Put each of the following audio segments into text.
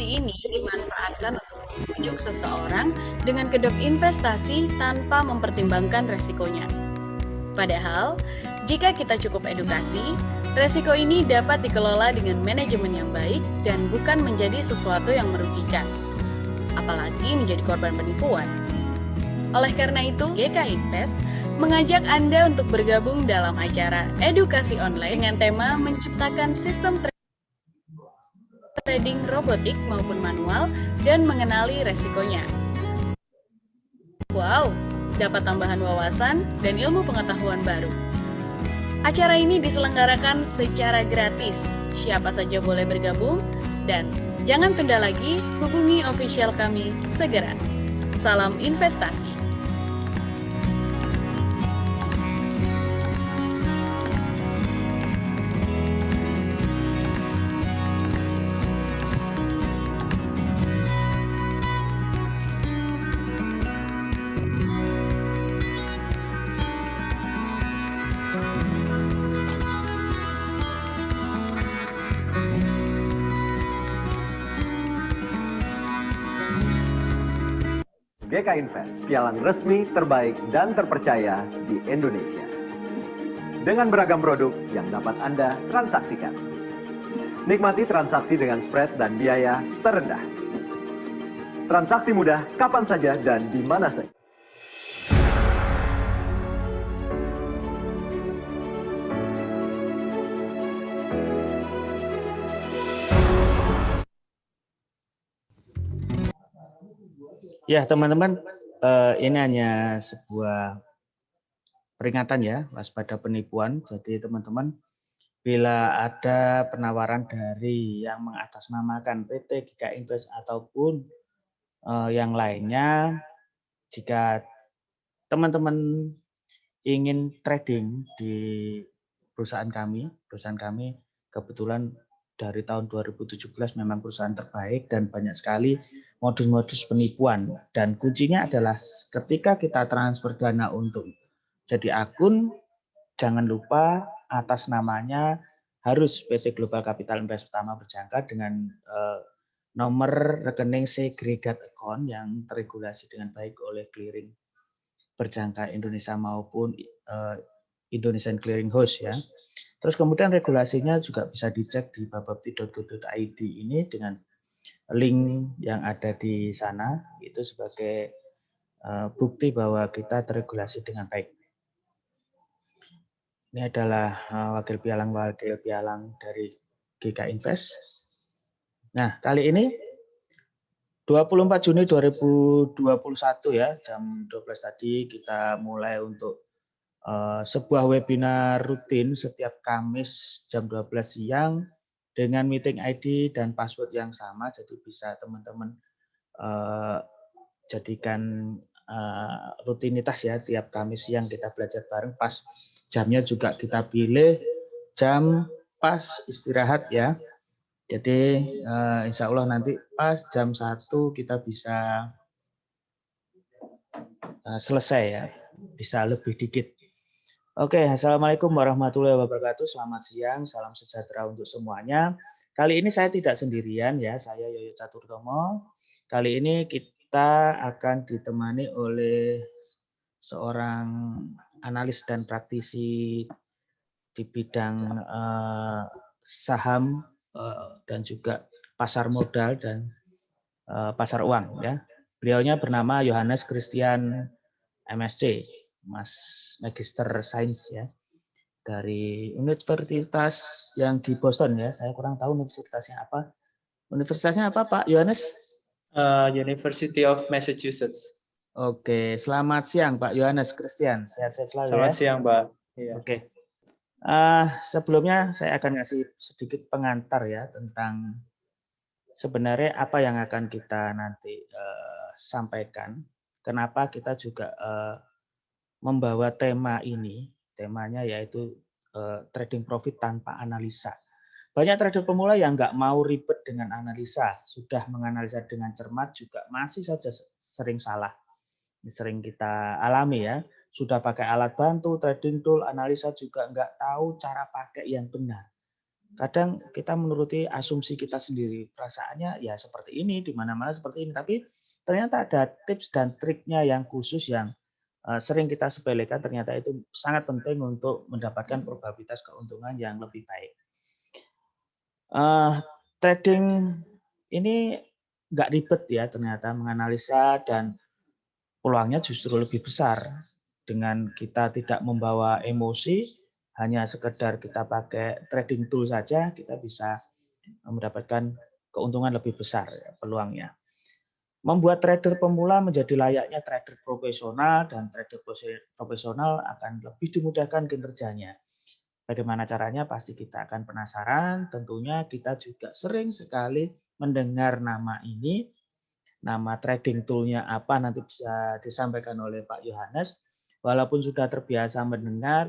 ini dimanfaatkan untuk membujuk seseorang dengan kedok investasi tanpa mempertimbangkan resikonya. Padahal, jika kita cukup edukasi, resiko ini dapat dikelola dengan manajemen yang baik dan bukan menjadi sesuatu yang merugikan, apalagi menjadi korban penipuan. Oleh karena itu, GK Invest mengajak Anda untuk bergabung dalam acara edukasi online dengan tema menciptakan sistem trading robotik maupun manual dan mengenali resikonya. Wow, dapat tambahan wawasan dan ilmu pengetahuan baru. Acara ini diselenggarakan secara gratis. Siapa saja boleh bergabung dan jangan tunda lagi, hubungi official kami segera. Salam investasi. GK Invest, pialang resmi terbaik dan terpercaya di Indonesia. Dengan beragam produk yang dapat Anda transaksikan. Nikmati transaksi dengan spread dan biaya terendah. Transaksi mudah kapan saja dan di mana saja. Ya teman-teman, ini hanya sebuah peringatan ya, waspada penipuan. Jadi teman-teman, bila ada penawaran dari yang mengatasnamakan PT GK Invest ataupun yang lainnya, jika teman-teman ingin trading di perusahaan kami kebetulan dari tahun 2017 memang perusahaan terbaik dan banyak sekali modus-modus penipuan, dan kuncinya adalah ketika kita transfer dana untuk jadi akun, jangan lupa atas namanya harus PT Global Capital Invest Pertama Berjangka dengan nomor rekening segregat account yang teregulasi dengan baik oleh clearing berjangka Indonesia maupun Indonesian Clearing House ya. Terus kemudian regulasinya juga bisa dicek di bapepti.go.id ini dengan link yang ada di sana, itu sebagai bukti bahwa kita teregulasi dengan baik. Ini adalah wakil pialang dari GK Invest. Nah, kali ini 24 Juni 2021 ya, jam 12 tadi kita mulai untuk sebuah webinar rutin setiap Kamis jam 12 siang dengan meeting ID dan password yang sama, jadi bisa teman-teman jadikan rutinitas ya, tiap Kamis siang kita belajar bareng, pas jamnya juga kita pilih jam pas istirahat ya. Jadi insya Allah nanti pas jam 1 kita bisa selesai ya, bisa lebih dikit. Oke, assalamualaikum warahmatullahi wabarakatuh. Selamat siang, salam sejahtera untuk semuanya. Kali ini saya tidak sendirian ya, saya Yoyo Caturtomo. Kali ini kita akan ditemani oleh seorang analis dan praktisi di bidang saham dan juga pasar modal dan pasar uang ya. Beliaunya bernama Yohanes Christian MSc, Mas Magister Sains ya, dari universitas yang di Boston ya. Saya kurang tahu universitasnya apa. Universitasnya apa Pak Yohanes? University of Massachusetts. Oke, selamat siang Pak Yohanes Christian. Sehat-sehat selalu Selamat ya. siang Pak. Iya. Oke. Sebelumnya saya akan ngasih sedikit pengantar ya tentang sebenarnya apa yang akan kita nanti sampaikan. Kenapa kita juga membawa tema ini, temanya yaitu trading profit tanpa analisa. Banyak trader pemula yang nggak mau ribet dengan analisa, sudah menganalisa dengan cermat juga masih saja sering salah. Ini sering kita alami ya, sudah pakai alat bantu, trading tool, analisa juga nggak tahu cara pakai yang benar. kadang kita menuruti asumsi kita sendiri. Perasaannya ya seperti ini, di mana-mana seperti ini. Tapi ternyata ada tips dan triknya yang khusus yang sering kita sepelekan, ternyata itu sangat penting untuk mendapatkan probabilitas keuntungan yang lebih baik. Trading ini nggak ribet ya ternyata menganalisa, dan peluangnya justru lebih besar. Dengan kita tidak membawa emosi, hanya sekedar kita pakai trading tool saja, kita bisa mendapatkan keuntungan lebih besar ya, peluangnya. Membuat trader pemula menjadi layaknya trader profesional, dan trader profesional akan lebih dimudahkan kinerjanya. Bagaimana caranya? Pasti kita akan penasaran. Tentunya kita juga sering sekali mendengar nama ini, nama trading tool-nya apa nanti bisa disampaikan oleh Pak Yohanes. Walaupun sudah terbiasa mendengar,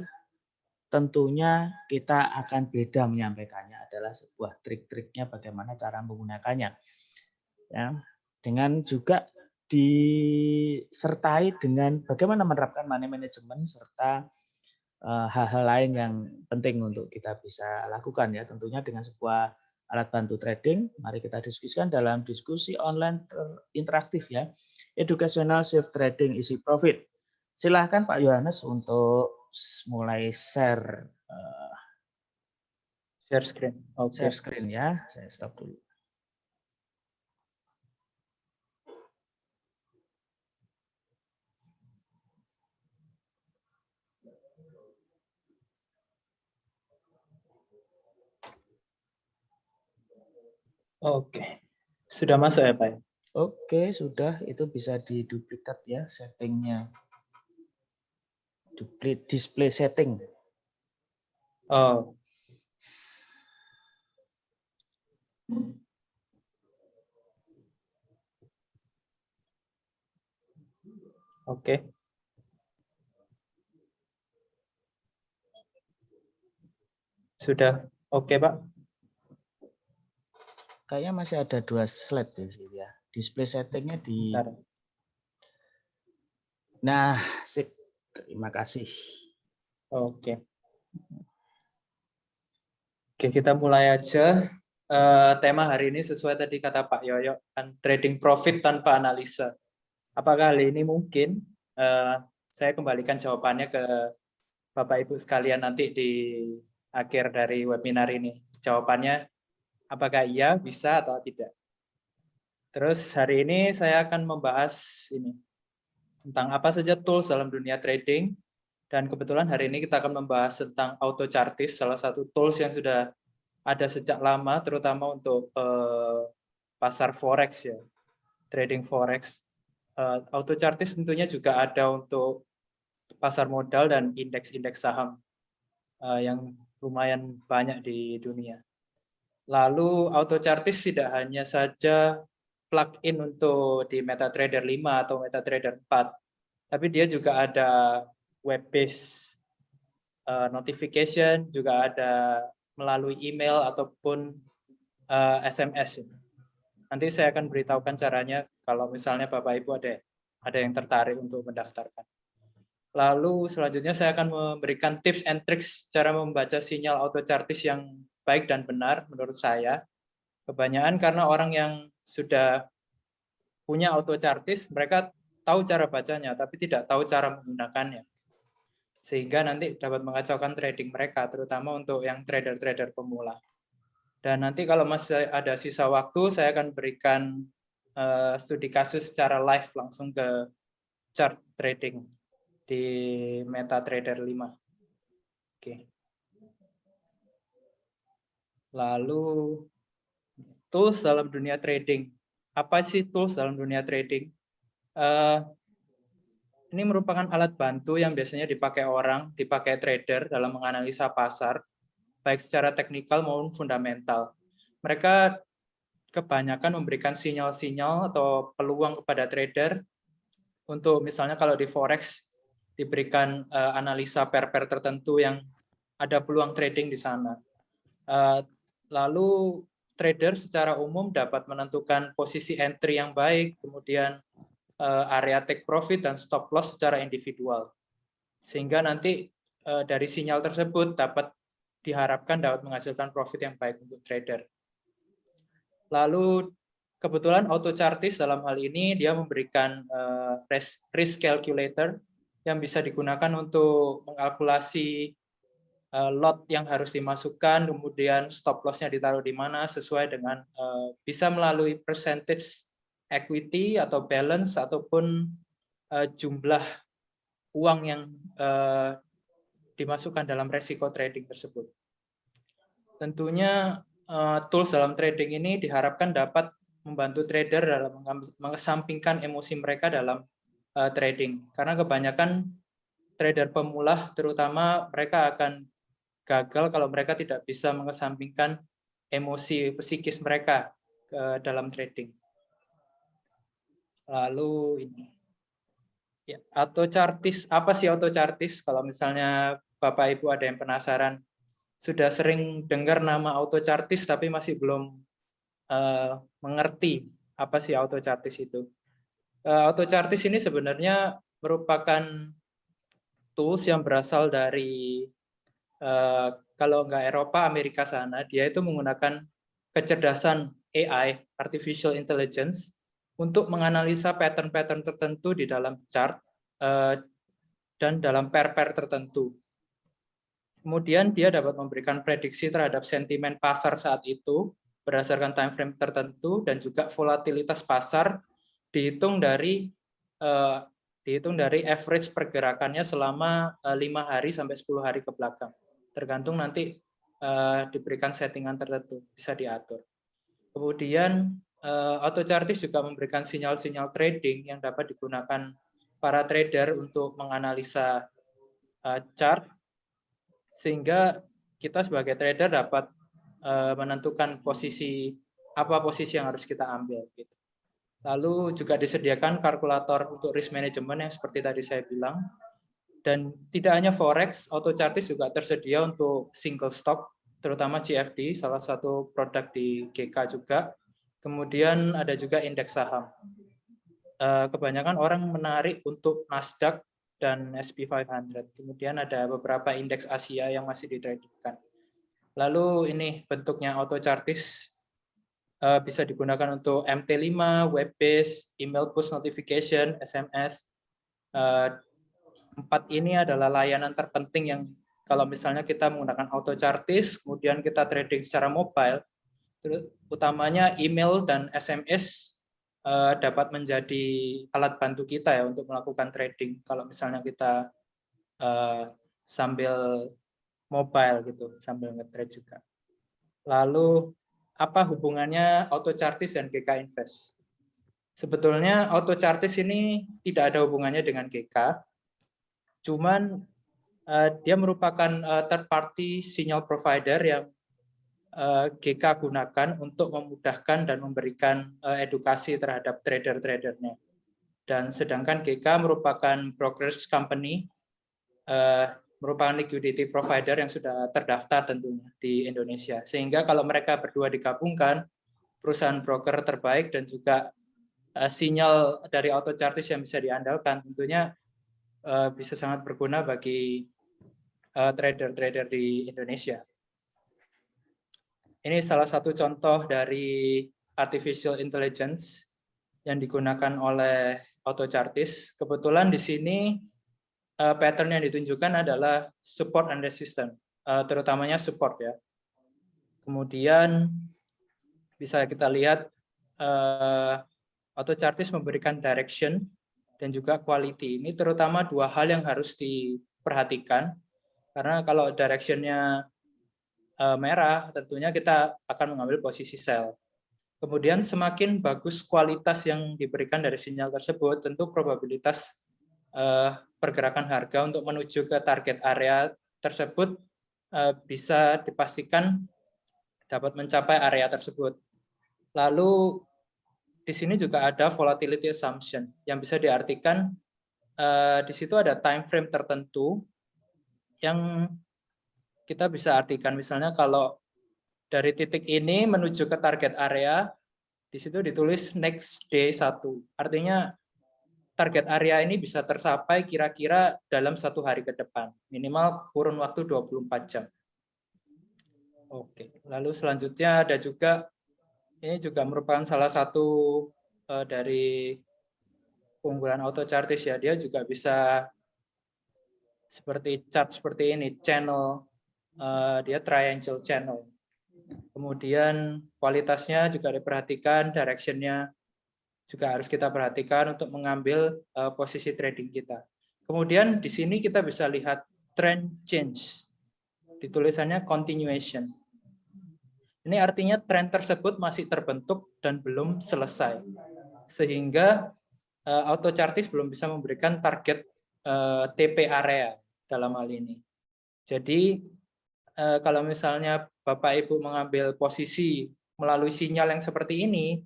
tentunya kita akan beda menyampaikannya, adalah sebuah trik-triknya bagaimana cara menggunakannya. Ya, dengan juga disertai dengan bagaimana menerapkan money management serta hal-hal lain yang penting untuk kita bisa lakukan ya, tentunya dengan sebuah alat bantu trading. Mari kita diskusikan dalam diskusi online interaktif ya, Educational Safe Trading Easy Profit. Silahkan Pak Yohanes untuk mulai share screen. Oke. Share screen ya, saya stop dulu. Oke. Sudah masuk ya, Pak? Oke, sudah. Itu bisa diduplikat ya settingnya. Display setting. Oh. Oke. Sudah oke, Pak? Kayaknya masih ada 2 slide di sini ya. Display settingnya di. Bentar. Nah, sip. Terima kasih. Oke. Oke, kita mulai aja. Tema hari ini sesuai tadi kata Pak Yoyo, kan trading profit tanpa analisa. Apakah hal ini mungkin? Saya kembalikan jawabannya ke Bapak Ibu sekalian nanti di akhir dari webinar ini. Jawabannya apakah iya, bisa atau tidak. Terus hari ini saya akan membahas ini tentang apa saja tools dalam dunia trading, dan kebetulan hari ini kita akan membahas tentang AutoChartis, salah satu tools yang sudah ada sejak lama, terutama untuk pasar forex ya, trading forex. AutoChartis tentunya juga ada untuk pasar modal dan indeks-indeks saham yang lumayan banyak di dunia. Lalu AutoChartis tidak hanya saja plugin untuk di MetaTrader 5 atau MetaTrader 4, tapi dia juga ada web-based notification, juga ada melalui email ataupun SMS. Nanti saya akan beritahukan caranya kalau misalnya Bapak Ibu ada yang tertarik untuk mendaftarkan. Lalu selanjutnya saya akan memberikan tips and tricks cara membaca sinyal AutoChartis yang baik dan benar menurut saya. Kebanyakan karena orang yang sudah punya AutoChartis, mereka tahu cara bacanya, tapi tidak tahu cara menggunakannya. Sehingga nanti dapat mengacaukan trading mereka, terutama untuk yang trader-trader pemula. Dan nanti kalau masih ada sisa waktu, saya akan berikan studi kasus secara live langsung ke chart trading di MetaTrader 5. Oke. Lalu tools dalam dunia trading. Apa sih tools dalam dunia trading? Ini merupakan alat bantu yang biasanya dipakai orang, dipakai trader dalam menganalisa pasar, baik secara teknikal maupun fundamental. Mereka kebanyakan memberikan sinyal-sinyal atau peluang kepada trader untuk misalnya kalau di forex diberikan analisa pair-pair tertentu yang ada peluang trading di sana. Lalu trader secara umum dapat menentukan posisi entry yang baik, kemudian area take profit dan stop loss secara individual. Sehingga nanti dari sinyal tersebut dapat diharapkan dapat menghasilkan profit yang baik untuk trader. Lalu kebetulan AutoChartis dalam hal ini dia memberikan risk calculator yang bisa digunakan untuk mengkalkulasi lot yang harus dimasukkan, kemudian stop loss-nya ditaruh di mana sesuai dengan bisa melalui percentage equity atau balance ataupun jumlah uang yang dimasukkan dalam resiko trading tersebut. Tentunya tools dalam trading ini diharapkan dapat membantu trader dalam mengesampingkan emosi mereka dalam trading. Karena kebanyakan trader pemula, terutama mereka akan gagal kalau mereka tidak bisa mengesampingkan emosi psikis mereka dalam trading. Lalu ini. Ya, AutoChartis, apa sih AutoChartis? Kalau misalnya Bapak Ibu ada yang penasaran, sudah sering dengar nama AutoChartis tapi masih belum mengerti apa sih AutoChartis itu. AutoChartis ini sebenarnya merupakan tools yang berasal dari kalau nggak Eropa, Amerika sana. Dia itu menggunakan kecerdasan AI, Artificial Intelligence, untuk menganalisa pattern-pattern tertentu di dalam chart dan dalam pair-pair tertentu. Kemudian dia dapat memberikan prediksi terhadap sentimen pasar saat itu berdasarkan time frame tertentu dan juga volatilitas pasar dihitung dari average pergerakannya selama 5 hari sampai 10 hari ke belakang. Tergantung nanti diberikan settingan tertentu, bisa diatur. Kemudian AutoChartis juga memberikan sinyal-sinyal trading yang dapat digunakan para trader untuk menganalisa chart, sehingga kita sebagai trader dapat menentukan posisi yang harus kita ambil. Gitu. Lalu juga disediakan kalkulator untuk risk management yang seperti tadi saya bilang. Dan tidak hanya Forex, AutoChartis juga tersedia untuk single stock, terutama CFD, salah satu produk di GK juga. Kemudian ada juga indeks saham. Kebanyakan orang menarik untuk Nasdaq dan SP 500. Kemudian ada beberapa indeks Asia yang masih ditradingkan. Lalu ini bentuknya AutoChartis bisa digunakan untuk MT5, web based, email push notification, SMS. 4 ini adalah layanan terpenting yang kalau misalnya kita menggunakan AutoChartis, kemudian kita trading secara mobile, utamanya email dan SMS dapat menjadi alat bantu kita ya untuk melakukan trading kalau misalnya kita sambil mobile gitu, sambil nge-trade juga. Lalu apa hubungannya AutoChartis dan GK Invest? Sebetulnya AutoChartis ini tidak ada hubungannya dengan GK, cuman dia merupakan third party signal provider yang GK gunakan untuk memudahkan dan memberikan edukasi terhadap trader-tradernya. Dan sedangkan GK merupakan brokerage company, merupakan liquidity provider yang sudah terdaftar tentunya di Indonesia. Sehingga kalau mereka berdua digabungkan, perusahaan broker terbaik dan juga sinyal dari AutoChartis yang bisa diandalkan, tentunya bisa sangat berguna bagi trader-trader di Indonesia. Ini salah satu contoh dari artificial intelligence yang digunakan oleh AutoChartis. Kebetulan di sini pattern yang ditunjukkan adalah support and resistance, terutamanya support ya. Kemudian bisa kita lihat AutoChartis memberikan direction dan juga quality. Ini terutama dua hal yang harus diperhatikan, karena kalau directionnya merah, tentunya kita akan mengambil posisi sell. Kemudian semakin bagus kualitas yang diberikan dari sinyal tersebut, tentu probabilitas pergerakan harga untuk menuju ke target area tersebut bisa dipastikan dapat mencapai area tersebut. Lalu di sini juga ada volatility assumption yang bisa diartikan di situ ada time frame tertentu yang kita bisa artikan, misalnya kalau dari titik ini menuju ke target area, di situ ditulis next day 1. Artinya target area ini bisa tercapai kira-kira dalam 1 hari ke depan, minimal kurun waktu 24 jam. Oke, lalu selanjutnya ada juga, ini juga merupakan salah satu dari keunggulan AutoChartis ya, dia juga bisa seperti chart seperti ini, channel, dia triangle channel. Kemudian kualitasnya juga diperhatikan, direction-nya juga harus kita perhatikan untuk mengambil posisi trading kita. Kemudian di sini kita bisa lihat trend change, ditulisannya continuation. Ini artinya tren tersebut masih terbentuk dan belum selesai, sehingga AutoChartis belum bisa memberikan target TP area dalam hal ini. Jadi kalau misalnya Bapak Ibu mengambil posisi melalui sinyal yang seperti ini,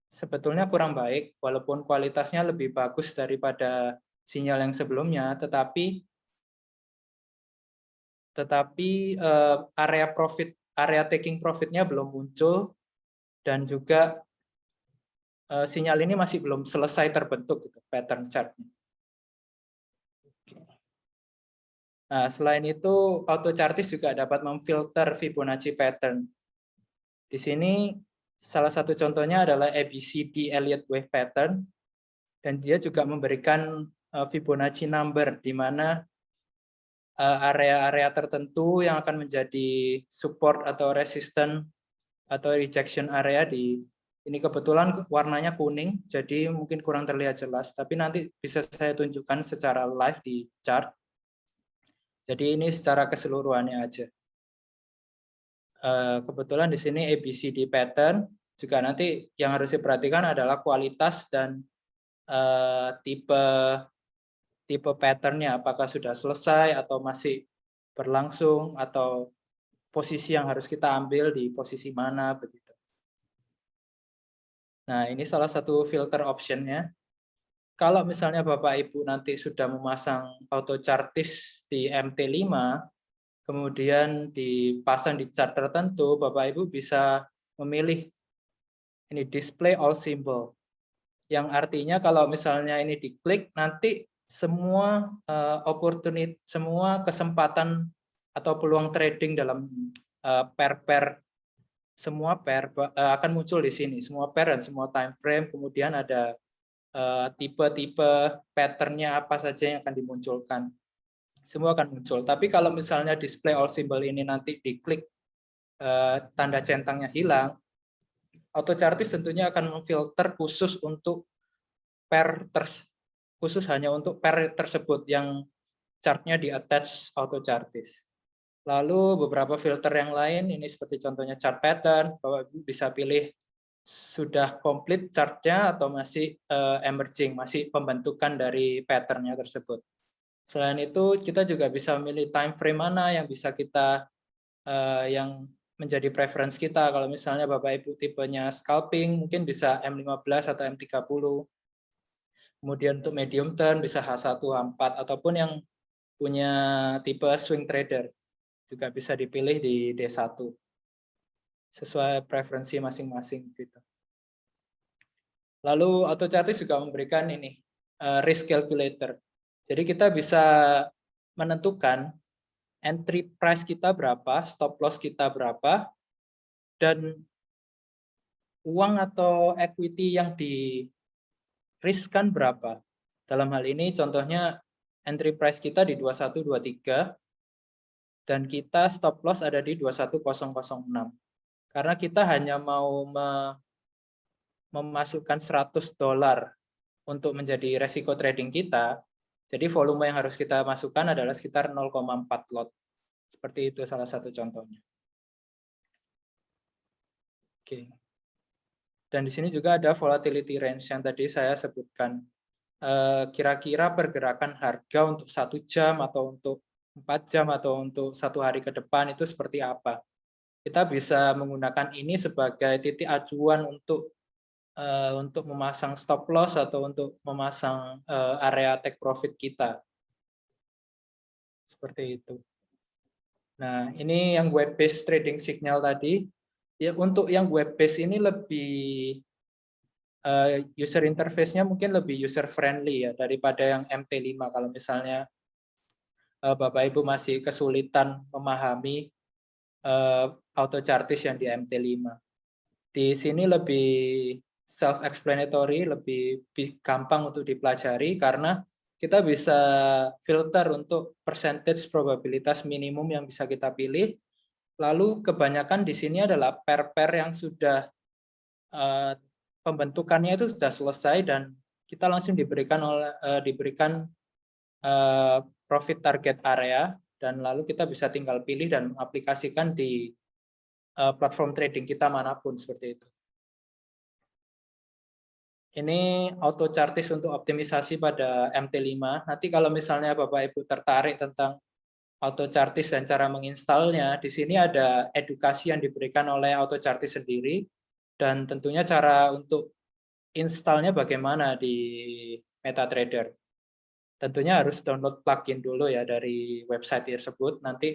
sebetulnya kurang baik, walaupun kualitasnya lebih bagus daripada sinyal yang sebelumnya, tetapi area taking profitnya belum muncul, dan juga sinyal ini masih belum selesai terbentuk gitu, pattern chartnya. Nah, selain itu AutoChartis juga dapat memfilter Fibonacci pattern. Di sini salah satu contohnya adalah ABCD Elliott Wave Pattern, dan dia juga memberikan Fibonacci number, di mana area-area tertentu yang akan menjadi support atau resistance atau rejection area ini kebetulan warnanya kuning, jadi mungkin kurang terlihat jelas, tapi nanti bisa saya tunjukkan secara live di chart. Jadi ini secara keseluruhannya aja. Kebetulan di sini ABCD pattern, juga nanti yang harus diperhatikan adalah kualitas dan tipe patternnya, apakah sudah selesai atau masih berlangsung, atau posisi yang harus kita ambil di posisi mana begitu. Nah, ini salah satu filter optionnya. Kalau misalnya Bapak Ibu nanti sudah memasang AutoChartis di MT5, kemudian dipasang di chart tertentu, Bapak Ibu bisa memilih ini display all symbol, yang artinya kalau misalnya ini diklik, nanti semua semua kesempatan atau peluang trading dalam pair-pair, semua pair akan muncul di sini, semua pair dan semua time frame, kemudian ada tipe-tipe patternnya apa saja yang akan dimunculkan. Semua akan muncul. Tapi kalau misalnya display all symbol ini nanti diklik, tanda centangnya hilang, AutoChartis tentunya akan memfilter khusus untuk khusus hanya untuk pair tersebut yang chartnya di attach AutoChartis. Lalu beberapa filter yang lain, ini seperti contohnya chart pattern, Bapak bisa pilih sudah komplit chartnya atau masih emerging, masih pembentukan dari patternnya tersebut. Selain itu, kita juga bisa memilih time frame mana yang bisa kita yang menjadi preference kita. Kalau misalnya Bapak Ibu tipenya scalping, mungkin bisa M15 atau M30. Kemudian untuk medium term bisa H1, H4, ataupun yang punya tipe swing trader juga bisa dipilih di D1. Sesuai preferensi masing-masing gitu. Lalu AutoChartis juga memberikan ini risk calculator. Jadi kita bisa menentukan entry price kita berapa, stop loss kita berapa, dan uang atau equity yang di-riskkan berapa. Dalam hal ini contohnya entry price kita di 2123 dan kita stop loss ada di 21006. Karena kita hanya mau memasukkan $100 untuk menjadi resiko trading kita, jadi volume yang harus kita masukkan adalah sekitar 0,4 lot. Seperti itu salah satu contohnya. Oke. Dan di sini juga ada volatility range yang tadi saya sebutkan. Kira-kira pergerakan harga untuk 1 jam atau untuk 4 jam atau untuk 1 hari ke depan itu seperti apa. Kita bisa menggunakan ini sebagai titik acuan untuk memasang stop loss atau untuk memasang area take profit kita. Seperti itu. Nah, ini yang web based trading signal tadi. Ya, untuk yang web based ini lebih user interface-nya mungkin lebih user friendly ya daripada yang MT5. Kalau misalnya Bapak Ibu masih kesulitan memahami auto chartis yang di MT5. Di sini lebih self-explanatory, lebih gampang untuk dipelajari karena kita bisa filter untuk percentage probabilitas minimum yang bisa kita pilih. Lalu kebanyakan di sini adalah pair-pair yang sudah pembentukannya itu sudah selesai dan kita langsung diberikan profit target area dan lalu kita bisa tinggal pilih dan mengaplikasikan di platform trading kita manapun seperti itu. Ini auto chartis untuk optimisasi pada MT5. Nanti kalau misalnya Bapak Ibu tertarik tentang auto chartis dan cara menginstalnya, di sini ada edukasi yang diberikan oleh auto chartis sendiri dan tentunya cara untuk installnya bagaimana di MetaTrader. Tentunya harus download plugin dulu ya dari website tersebut. Nanti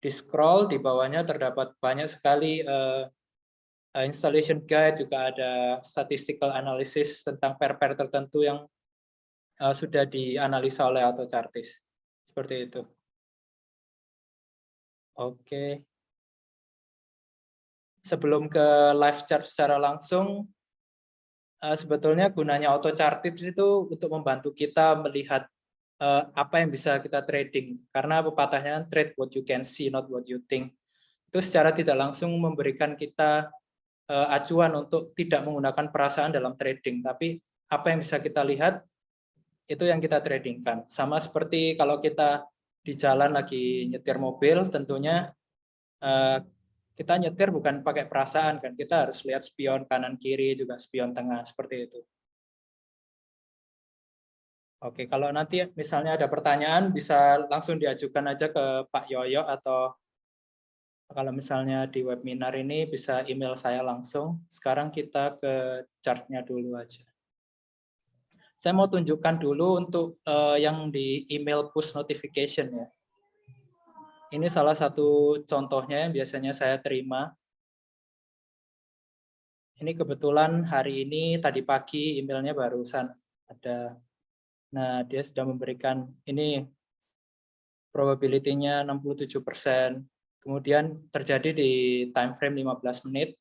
di scroll di bawahnya terdapat banyak sekali installation guide, juga ada statistical analysis tentang pair-pair tertentu yang sudah dianalisa oleh auto chartis. Seperti itu. Oke. Sebelum ke live chart secara langsung, sebetulnya gunanya auto chartis itu untuk membantu kita melihat apa yang bisa kita trading. Karena pepatahnya trade what you can see, not what you think. Itu secara tidak langsung memberikan kita acuan untuk tidak menggunakan perasaan dalam trading, tapi apa yang bisa kita lihat itu yang kita tradingkan. Sama seperti kalau kita di jalan lagi nyetir mobil, tentunya kita nyetir bukan pakai perasaan kan, kita harus lihat spion kanan kiri juga spion tengah seperti itu. Oke, kalau nanti misalnya ada pertanyaan bisa langsung diajukan aja ke Pak Yoyo atau kalau misalnya di webinar ini bisa email saya langsung. Sekarang kita ke chart-nya dulu aja. Saya mau tunjukkan dulu untuk yang di email push notification ya. Ini salah satu contohnya yang biasanya saya terima. Ini kebetulan hari ini tadi pagi emailnya barusan ada. Nah, dia sudah memberikan ini probability-nya 67%. Kemudian terjadi di time frame 15 menit.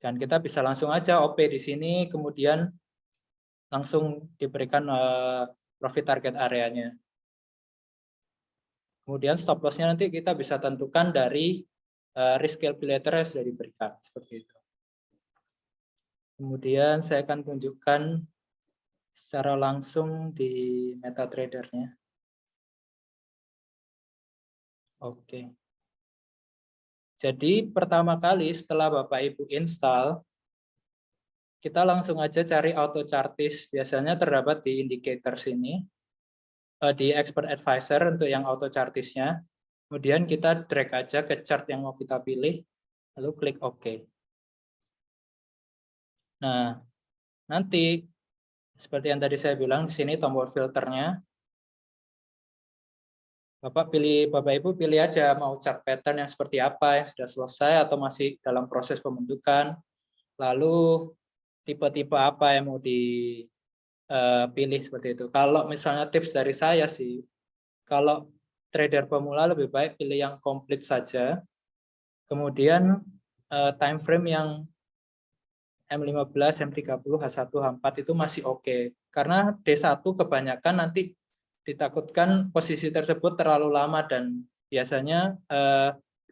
Dan kita bisa langsung aja OP di sini, kemudian langsung diberikan profit target areanya. Kemudian stop loss-nya nanti kita bisa tentukan dari risk calculator yang sudah diberikan. Seperti itu. Kemudian saya akan tunjukkan secara langsung di MetaTrader-nya. Oke. Jadi pertama kali setelah Bapak Ibu install, kita langsung aja cari auto chartis. Biasanya terdapat di indicator sini, di expert advisor untuk yang auto chartisnya. Kemudian kita drag aja ke chart yang mau kita pilih, lalu klik OK. Nah, nanti seperti yang tadi saya bilang di sini tombol filternya. Bapak Ibu pilih aja mau chart pattern yang seperti apa, yang sudah selesai atau masih dalam proses pembentukan. Lalu tipe-tipe apa yang mau dipilih seperti itu. Kalau misalnya tips dari saya sih, kalau trader pemula lebih baik pilih yang komplit saja. Kemudian time frame yang M15, M30, H1, H4 itu masih oke. Karena D1 kebanyakan nanti ditakutkan posisi tersebut terlalu lama dan biasanya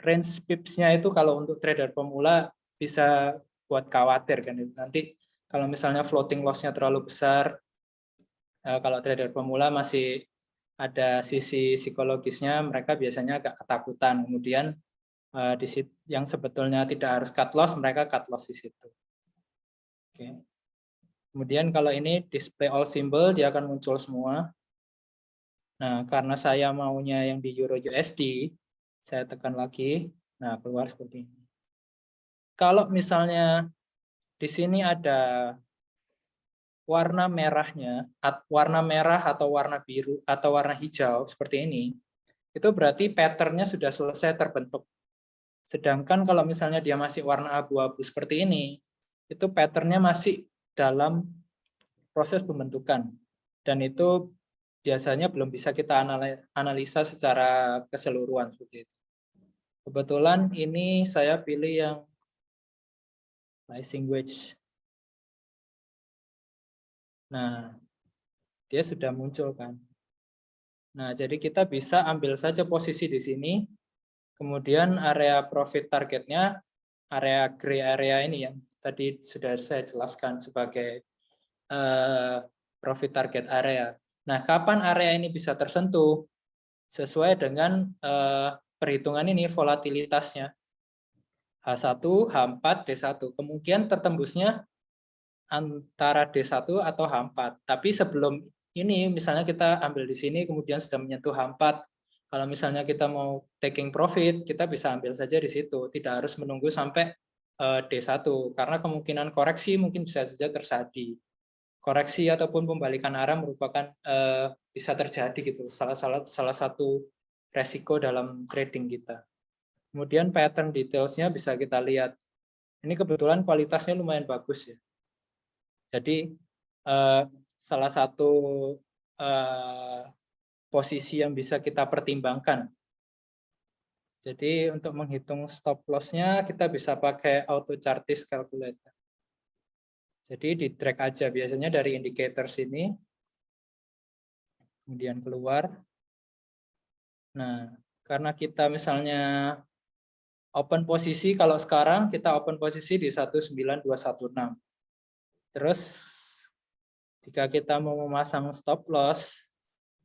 range pips-nya itu kalau untuk trader pemula bisa buat khawatir kan. Nanti kalau misalnya floating loss-nya terlalu besar, kalau trader pemula masih ada sisi psikologisnya, mereka biasanya agak ketakutan. Kemudian yang sebetulnya tidak harus cut loss, mereka cut loss di situ. Oke. Kemudian kalau ini display all symbol, dia akan muncul semua. Nah, karena saya maunya yang di Euro USD, saya tekan lagi. Nah, keluar seperti ini. Kalau misalnya di sini ada warna merahnya, warna merah atau warna biru atau warna hijau seperti ini, itu berarti pattern-nya sudah selesai terbentuk. Sedangkan kalau misalnya dia masih warna abu-abu seperti ini, itu pattern-nya masih dalam proses pembentukan. Dan itu biasanya belum bisa kita analisa secara keseluruhan seperti itu. Kebetulan ini saya pilih yang pricing wedge. Nah, dia sudah muncul kan. Nah, jadi kita bisa ambil saja posisi di sini, kemudian area profit targetnya, area gray area ini yang tadi sudah saya jelaskan sebagai profit target area. Nah, kapan area ini bisa tersentuh? Sesuai dengan perhitungan ini, volatilitasnya. H1, H4, D1. Kemungkinan tertembusnya antara D1 atau H4. Tapi sebelum ini, misalnya kita ambil di sini, kemudian sudah menyentuh H4. Kalau misalnya kita mau taking profit, kita bisa ambil saja di situ. Tidak harus menunggu sampai D1. Karena kemungkinan koreksi mungkin bisa saja terjadi. Koreksi ataupun pembalikan arah merupakan bisa terjadi gitu. Salah satu resiko dalam trading kita. Kemudian pattern detailsnya bisa kita lihat. Ini kebetulan kualitasnya lumayan bagus ya. Jadi salah satu posisi yang bisa kita pertimbangkan. Jadi untuk menghitung stop loss-nya kita bisa pakai auto chartist calculator. Jadi di drag aja biasanya dari indicator sini, kemudian keluar. Nah, karena kita misalnya open posisi, kalau sekarang kita open posisi di 19216. Terus jika kita mau memasang stop loss,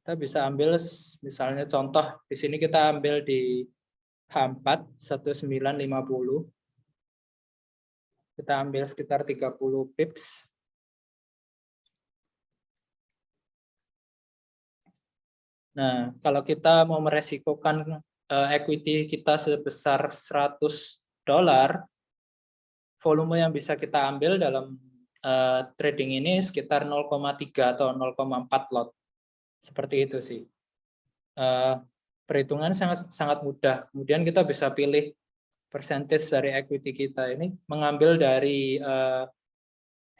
kita bisa ambil misalnya contoh di sini kita ambil di H4 1950. Kita ambil sekitar 30 pips. Nah, kalau kita mau meresikokan equity kita sebesar $100, volume yang bisa kita ambil dalam trading ini sekitar 0,3 atau 0,4 lot. Seperti itu sih. Perhitungan sangat mudah. Kemudian kita bisa pilih percentage dari equity kita ini, mengambil dari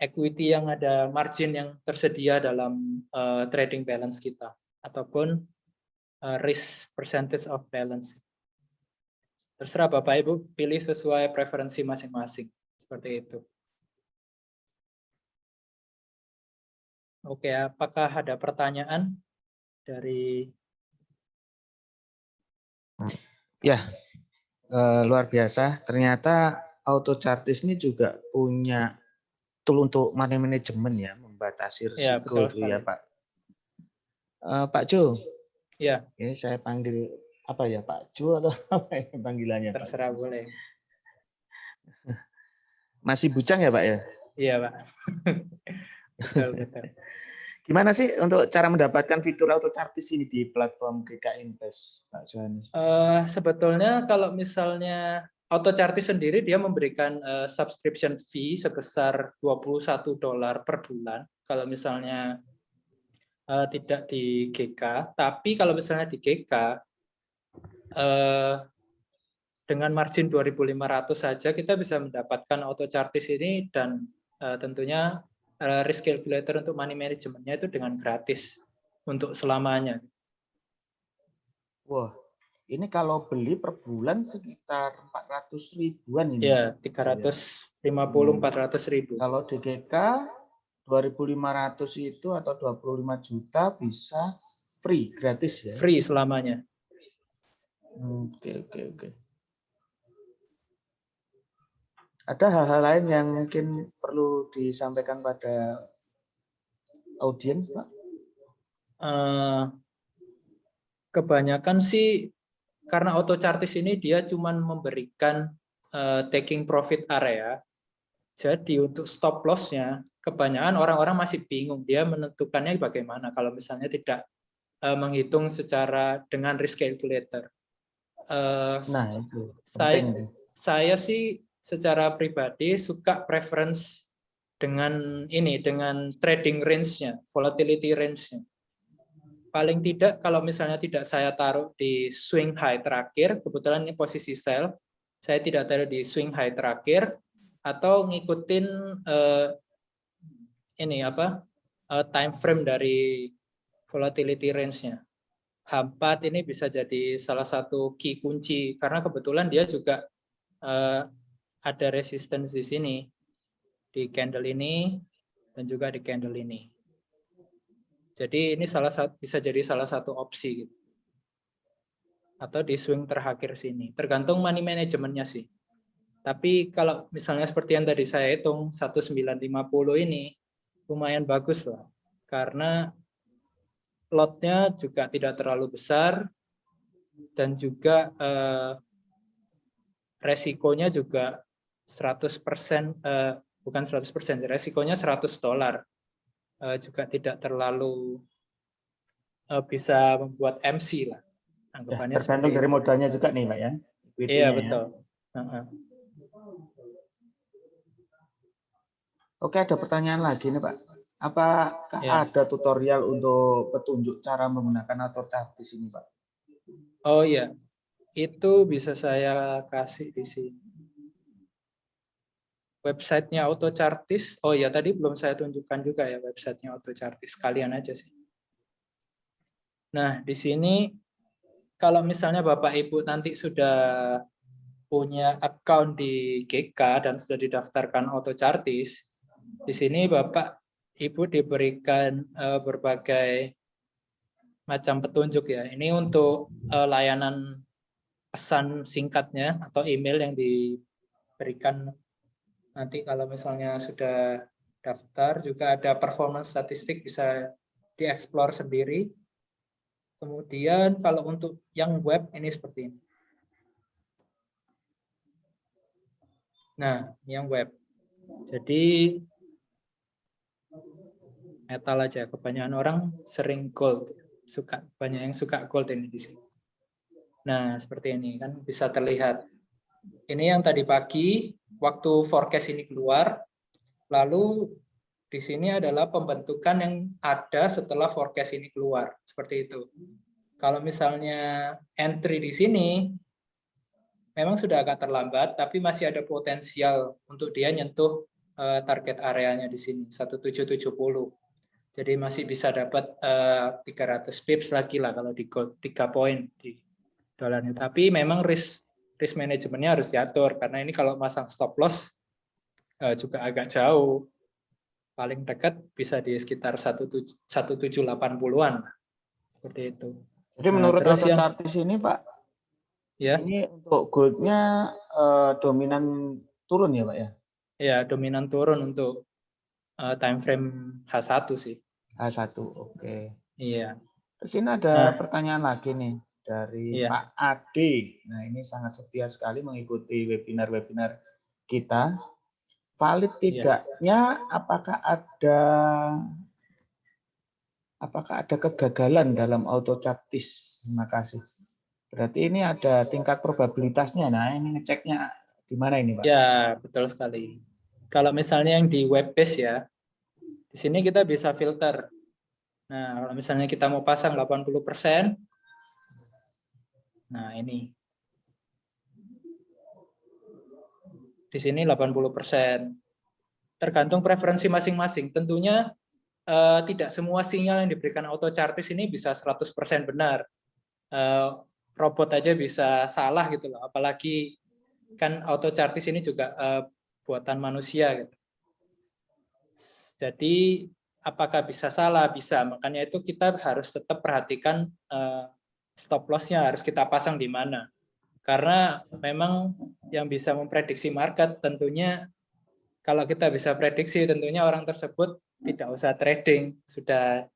equity yang ada margin yang tersedia dalam trading balance kita, ataupun risk percentage of balance. Terserah Bapak Ibu pilih sesuai preferensi masing-masing. Seperti itu. Oke, apakah ada pertanyaan dari? Ya, luar biasa. Ternyata auto chartist ini juga punya tool untuk money management ya, membatasi Ya, risiko betul itu ya sekali. Pak. Pak Jo. Ya. Ini saya panggil apa ya, Pak Jo atau apa ya panggilannya? Terserah Pak? boleh. Masih bujang ya Pak ya? Iya Pak. Betul. Gimana sih untuk cara mendapatkan fitur auto chartist ini di platform GK Invest, Pak Johannes? Sebetulnya kalau misalnya auto chartist sendiri dia memberikan subscription fee sebesar $21 per bulan. Kalau misalnya tidak di GK, tapi kalau misalnya di GK dengan margin 2.500 saja kita bisa mendapatkan auto chartist ini, dan tentunya risk calculator untuk money management-nya itu dengan gratis untuk selamanya. Wah, ini kalau beli per bulan sekitar 400 ribuan ini. Ya, 350-400 ribu. Kalau di GK 2.500 itu atau 25 juta bisa free, gratis ya? Free selamanya. Oke. Ada hal-hal lain yang mungkin perlu disampaikan pada audiens, Pak? Kebanyakan sih karena auto chartist ini dia cuma memberikan taking profit area. Jadi untuk stop loss-nya kebanyakan orang-orang masih bingung dia menentukannya bagaimana kalau misalnya tidak menghitung secara dengan risk calculator. Nah, itu saya sih secara pribadi suka preference dengan trading range-nya, volatility range-nya. Paling tidak kalau misalnya tidak saya taruh di swing high terakhir, kebetulan ini posisi sell, saya tidak taruh di swing high terakhir, atau ngikutin time frame dari volatility range-nya. H4 ini bisa jadi salah satu key kunci karena kebetulan dia juga ada resistance di sini, di candle ini dan juga di candle ini. Jadi ini bisa jadi salah satu opsi gitu. Atau di swing terakhir sini, tergantung money manajemennya sih. Tapi kalau misalnya seperti yang tadi saya hitung 1950 ini lumayan bagus lah, karena lotnya juga tidak terlalu besar dan juga resikonya juga 100%, bukan 100%, resikonya $100, juga tidak terlalu bisa membuat MC lah. Ya, Anggapannya tergantung seperti dari itu. modalnya juga nih, Pak ya. Iya, Equity-nya ya. betul. Oke, ada pertanyaan lagi nih, Pak. Apakah Ya. ada tutorial untuk petunjuk cara menggunakan AutoChartis ini, Pak? Oh iya, itu bisa saya kasih di sini. Websitenya AutoChartis. Oh ya, tadi belum saya tunjukkan juga ya websitenya AutoChartis. Kalian aja sih. Nah, di sini kalau misalnya Bapak Ibu nanti sudah punya account di GK dan sudah didaftarkan AutoChartis, di sini Bapak Ibu diberikan berbagai macam petunjuk ya. Ini untuk layanan pesan singkatnya atau email yang diberikan nanti kalau misalnya sudah daftar. Juga ada performance statistik bisa dieksplor sendiri. Kemudian kalau untuk yang web ini seperti ini. Nah, yang web. Jadi metal aja, kebanyakan orang sering gold, banyak yang suka gold ini di sini. Nah, seperti ini kan bisa terlihat. Ini yang tadi pagi waktu forecast ini keluar, lalu di sini adalah pembentukan yang ada setelah forecast ini keluar, seperti itu. Kalau misalnya entry di sini memang sudah agak terlambat, tapi masih ada potensial untuk dia nyentuh target areanya di sini 1770. Jadi masih bisa dapat 300 pips lagi lah kalau di gold 3 poin di dolarnya. Tapi memang risk manajemennya harus diatur karena ini kalau masang stop loss juga agak jauh. Paling dekat bisa di sekitar 1780-an. Seperti itu. Jadi menurut terus AutoChartis ini, Pak, ya, ini untuk goldnya dominan turun ya, Pak ya? Ya, dominan turun untuk time frame H1 sih. H1, oke. Iya. Terus ini ada pertanyaan lagi nih dari Pak Ade. Nah, ini sangat setia sekali mengikuti webinar-webinar kita. Valid tidaknya apakah ada kegagalan dalam AutoChartis? Terima kasih. Berarti ini ada tingkat probabilitasnya. Nah, ini ngeceknya di mana ini, Pak? Ya, betul sekali. Kalau misalnya yang di web base ya, di sini kita bisa filter. Nah, kalau misalnya kita mau pasang 80%, nah ini. Di sini 80%. Tergantung preferensi masing-masing. Tentunya tidak semua sinyal yang diberikan AutoChartis ini bisa 100% benar. Robot aja bisa salah gitu loh. Apalagi kan AutoChartis ini juga buatan manusia gitu. Jadi apakah bisa salah? Bisa. Makanya itu kita harus tetap perhatikan stop loss-nya harus kita pasang di mana. Karena memang yang bisa memprediksi market tentunya kalau kita bisa prediksi tentunya orang tersebut tidak usah trading, sudah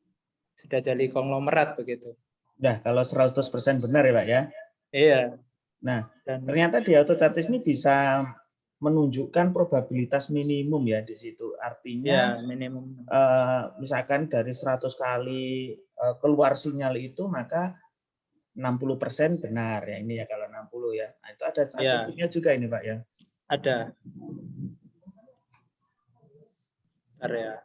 jadi konglomerat begitu. Nah, kalau 100% benar ya, Pak ya? Iya. Nah, ternyata di AutoChartis ini bisa menunjukkan probabilitas minimum ya di situ. Artinya minimum. Misalkan dari 100 kali keluar sinyal itu maka 60% benar ya, ini ya kalau 60 ya. Nah, itu ada statistiknya juga ini, Pak ya. Ada. Area.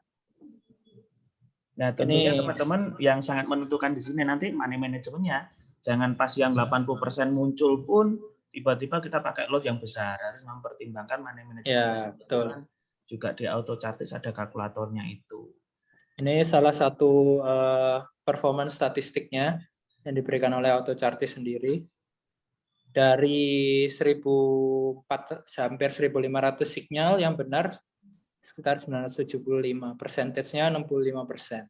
Nah, tentunya teman-teman yang sangat menentukan di sini nanti money manajemennya. Jangan pas yang 80% muncul pun tiba-tiba kita pakai lot yang besar. Harus mempertimbangkan money manajemen. Ya, betul. Juga di AutoChartis ada kalkulatornya itu. Ini salah satu performance statistiknya. yang diberikan oleh Autochartis sendiri. Dari 1.400 hampir 1.500 signal yang benar sekitar 975, persentasenya 65%.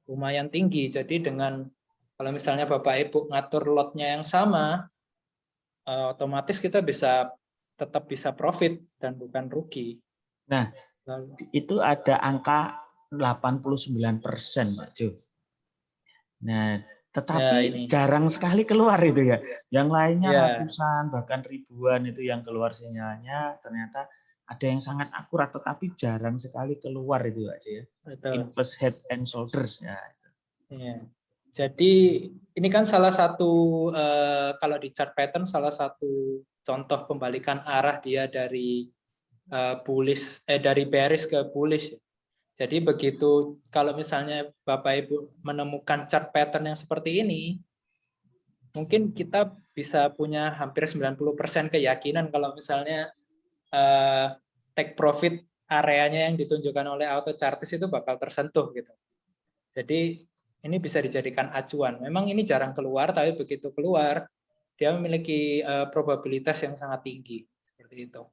Lumayan tinggi. Jadi dengan kalau misalnya Bapak Ibu ngatur lotnya yang sama, otomatis kita tetap bisa profit dan bukan rugi. Nah, itu ada angka 89%, Pak Jo. Nah, tetapi jarang sekali keluar itu ya. Yang lainnya ratusan bahkan ribuan itu yang keluar sinyalnya, ternyata ada yang sangat akurat tetapi jarang sekali keluar itu Pak Jo ya. Invest head and shoulders ya. Ya. Jadi ini kan salah satu kalau di chart pattern salah satu contoh pembalikan arah dia dari dari bearish ke bullish. Jadi begitu kalau misalnya Bapak Ibu menemukan chart pattern yang seperti ini, mungkin kita bisa punya hampir 90% keyakinan kalau misalnya take profit areanya yang ditunjukkan oleh Autochartis itu bakal tersentuh gitu. Jadi ini bisa dijadikan acuan. Memang ini jarang keluar, tapi begitu keluar dia memiliki probabilitas yang sangat tinggi seperti itu.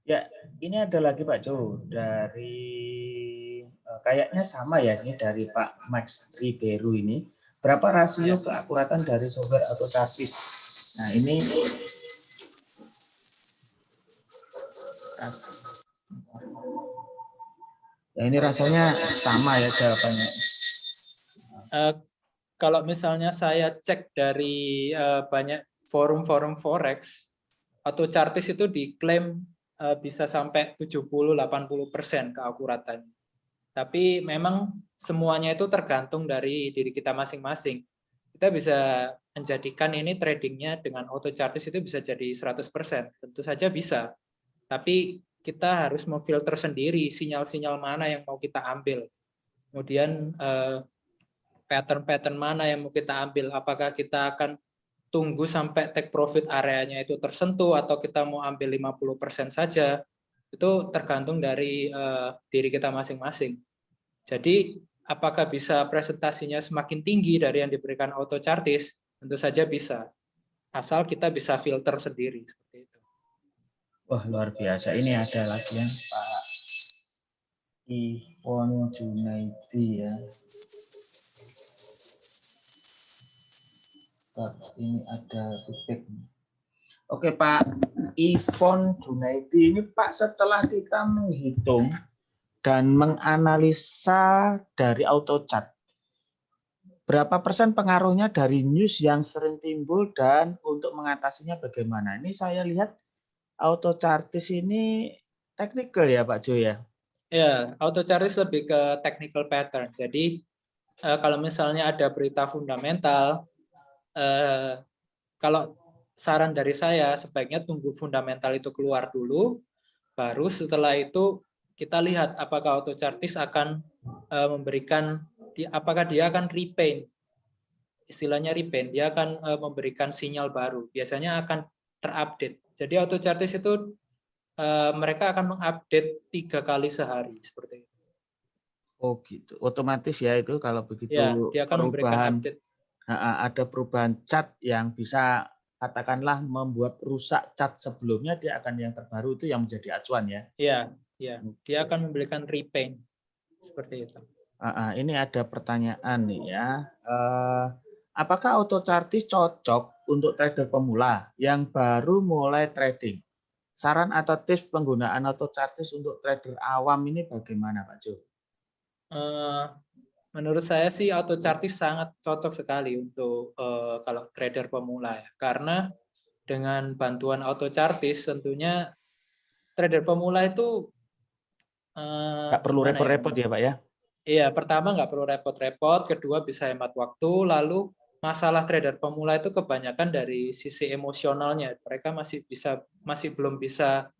Ya, ini ada lagi Pak Jo dari kayaknya sama ya ini dari Pak Max Ribeiro ini. Berapa rasio keakuratan dari software Autochartis? Nah, ini rasanya sama ya jawabannya. Kalau misalnya saya cek dari banyak forum-forum forex, Autochartis itu diklaim bisa sampai 70-80% keakuratannya. Tapi memang semuanya itu tergantung dari diri kita masing-masing. Kita bisa menjadikan ini tradingnya dengan Autochartis itu bisa jadi 100%. Tentu saja bisa. Tapi kita harus memfilter sendiri sinyal-sinyal mana yang mau kita ambil. Kemudian pattern-pattern mana yang mau kita ambil. Apakah kita akan tunggu sampai take profit areanya itu tersentuh atau kita mau ambil 50% saja, itu tergantung dari diri kita masing-masing. Jadi apakah bisa presentasinya semakin tinggi dari yang diberikan Autochartis? Tentu saja bisa, asal kita bisa filter sendiri seperti itu. Wah, luar biasa. Ini ada lagi yang Pak Ivon Junaidi ya. Ini ada feedback. Oke Pak Ivon Junaidi ini Pak, setelah kita menghitung dan menganalisa dari AutoChart, berapa persen pengaruhnya dari news yang sering timbul dan untuk mengatasinya bagaimana? Ini saya lihat Autochartis ini technical ya Pak Jo ya? Ya, Autochartis lebih ke technical pattern. Jadi kalau misalnya ada berita fundamental, kalau saran dari saya sebaiknya tunggu fundamental itu keluar dulu, baru setelah itu kita lihat apakah Autochartis akan memberikan, apakah dia akan repaint, istilahnya repaint, dia akan memberikan sinyal baru, biasanya akan terupdate. Jadi Autochartis itu mereka akan mengupdate 3 kali sehari seperti itu. Oh gitu, otomatis ya itu kalau begitu Ya, dia akan memberikan update. Ada perubahan chart yang bisa katakanlah membuat rusak chart sebelumnya, dia akan yang terbaru itu yang menjadi acuan ya? Ya, dia akan memberikan repaint seperti itu. Ini ada pertanyaan nih ya. Apakah Autochartis cocok untuk trader pemula yang baru mulai trading? Saran atau tips penggunaan Autochartis untuk trader awam ini bagaimana Pak Jo? Menurut saya sih Autochartis sangat cocok sekali untuk kalau trader pemula ya. Karena dengan bantuan Autochartis tentunya trader pemula itu nggak perlu repot-repot ya Pak ya? Iya, pertama nggak perlu repot-repot, kedua bisa hemat waktu, lalu masalah trader pemula itu kebanyakan dari sisi emosionalnya. Mereka masih belum bisa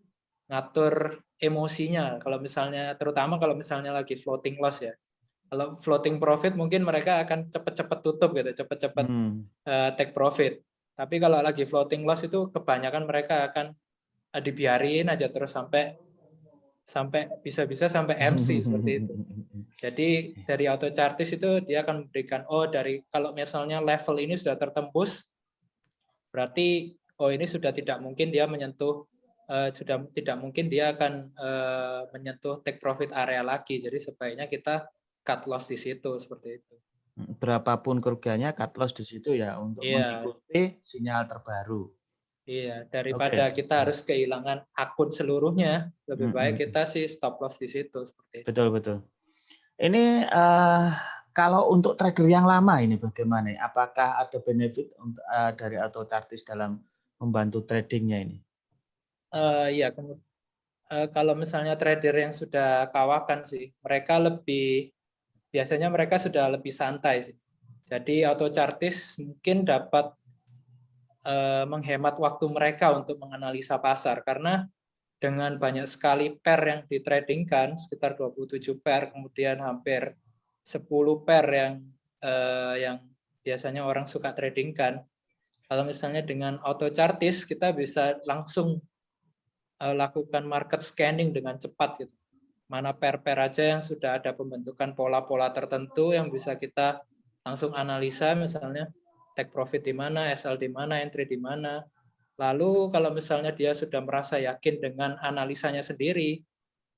ngatur emosinya. Kalau misalnya, terutama kalau misalnya lagi floating loss ya. Kalau floating profit mungkin mereka akan cepat-cepat tutup gitu, cepat-cepat take profit. Tapi kalau lagi floating loss itu kebanyakan mereka akan dibiarin aja terus sampai bisa-bisa sampai MC seperti itu. Jadi dari auto chartis itu dia akan memberikan dari kalau misalnya level ini sudah tertembus, berarti ini sudah tidak mungkin dia menyentuh sudah tidak mungkin dia akan menyentuh take profit area lagi. Jadi sebaiknya kita cut loss di situ seperti itu. Berapapun kerugiannya cut loss di situ ya untuk mengikuti sinyal terbaru. Iya, daripada kita harus kehilangan akun seluruhnya, lebih baik kita sih stop loss di situ seperti itu. Betul. Ini kalau untuk trader yang lama ini bagaimana? Apakah ada benefit dari auto chartis dalam membantu tradingnya ini? Iya, kalau misalnya trader yang sudah kawakan sih, biasanya mereka sudah lebih santai sih. Jadi auto chartis mungkin dapat menghemat waktu mereka untuk menganalisa pasar, karena dengan banyak sekali pair yang ditradingkan, sekitar 27 pair, kemudian hampir 10 pair yang biasanya orang suka tradingkan. Kalau misalnya dengan auto chartis, kita bisa langsung lakukan market scanning dengan cepat gitu. Mana pair-pair aja yang sudah ada pembentukan pola-pola tertentu yang bisa kita langsung analisa, misalnya take profit di mana, SL di mana, entry di mana. Lalu kalau misalnya dia sudah merasa yakin dengan analisanya sendiri,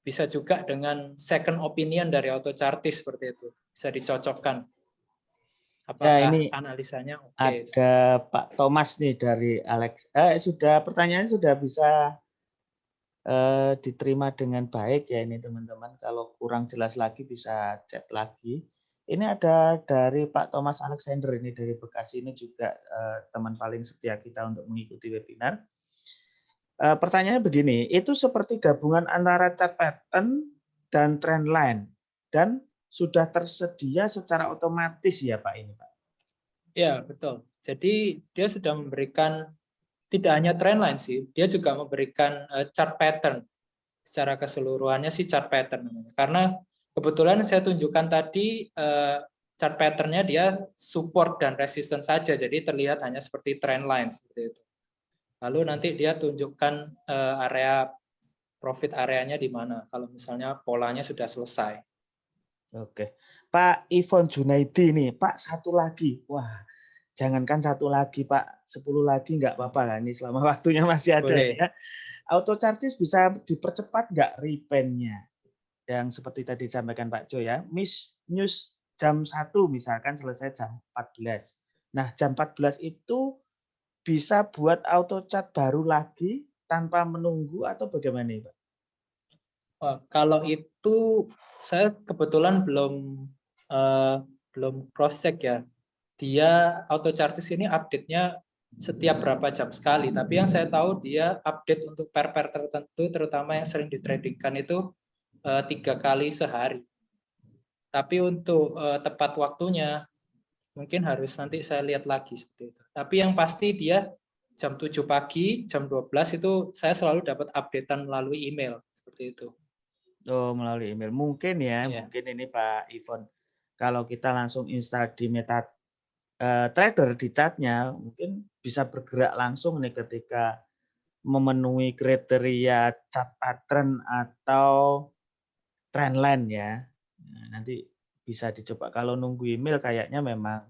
bisa juga dengan second opinion dari auto chartis seperti itu. Bisa dicocokkan. Apakah ini analisanya oke? Ada Pak Thomas nih dari Alex. Pertanyaannya sudah bisa diterima dengan baik ya ini teman-teman. Kalau kurang jelas lagi bisa chat lagi. Ini ada dari Pak Thomas Alexander ini dari Bekasi, ini juga teman paling setia kita untuk mengikuti webinar. Pertanyaannya begini, itu seperti gabungan antara chart pattern dan trend line dan sudah tersedia secara otomatis ya Pak ini Pak? Ya betul. Jadi dia sudah memberikan tidak hanya trend line sih, dia juga memberikan chart pattern. Secara keseluruhannya sih chart pattern. Karena kebetulan saya tunjukkan tadi chart pattern-nya dia support dan resistance saja, jadi terlihat hanya seperti trend line seperti itu. Lalu nanti dia tunjukkan area profit areanya di mana kalau misalnya polanya sudah selesai. Oke. Pak Ivon Junaidi nih, Pak satu lagi. Wah, jangankan satu lagi Pak, 10 lagi nggak apa-apa lah ini selama waktunya masih ada. Boleh. Ya. Auto chartis bisa dipercepat nggak repen-nya? Yang seperti tadi disampaikan Pak Jo ya, news jam 1 misalkan selesai jam 14. Nah, jam 14 itu bisa buat auto chart baru lagi tanpa menunggu atau bagaimana Pak? Kalau itu saya kebetulan belum cross check ya. Dia auto chartis ini update-nya setiap berapa jam sekali. Tapi yang saya tahu dia update untuk pair-pair tertentu, terutama yang sering ditradingkan itu 3 kali sehari. Tapi untuk tepat waktunya mungkin harus nanti saya lihat lagi seperti itu. Tapi yang pasti dia jam 7 pagi, jam 12 itu saya selalu dapat updatean melalui email seperti itu. Oh, melalui email. Mungkin ya, mungkin ini Pak Ivon. Kalau kita langsung install di MetaTrader di chatnya, mungkin bisa bergerak langsung nih ketika memenuhi kriteria chart pattern atau trendline ya. Nah, nanti bisa dicoba. Kalau nunggu email kayaknya memang